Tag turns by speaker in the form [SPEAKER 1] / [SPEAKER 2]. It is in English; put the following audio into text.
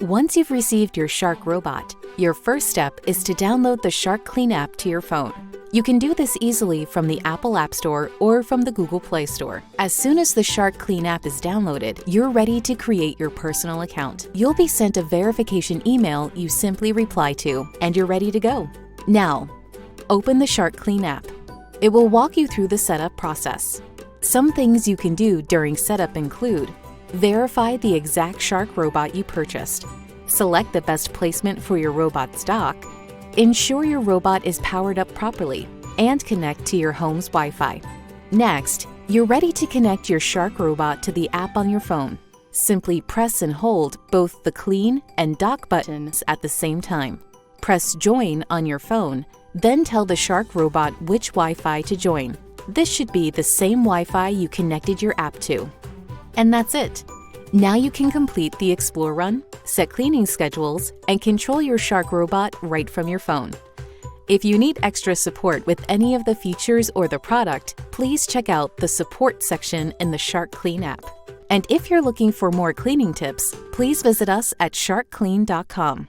[SPEAKER 1] Once you've received your Shark robot, your first step is to download the Shark Clean app to your phone. You can do this easily from the Apple App Store or from the Google Play Store. As soon as the Shark Clean app is downloaded, you're ready to create your personal account. You'll be sent a verification email you simply reply to, and you're ready to go. Now, open the Shark Clean app. It will walk you through the setup process. Some things you can do during setup include: verify the exact Shark robot you purchased, select the best placement for your robot's dock, ensure your robot is powered up properly, and connect to your home's Wi-Fi. Next, you're ready to connect your Shark robot to the app on your phone. Simply press and hold both the Clean and Dock buttons at the same time. Press Join on your phone, then tell the Shark robot which Wi-Fi to join. This should be the same Wi-Fi you connected your app to. And that's it. Now you can complete the Explore run, set cleaning schedules, and control your Shark robot right from your phone. If you need extra support with any of the features or the product, please check out the support section in the Shark Clean app. And if you're looking for more cleaning tips, please visit us at sharkclean.com.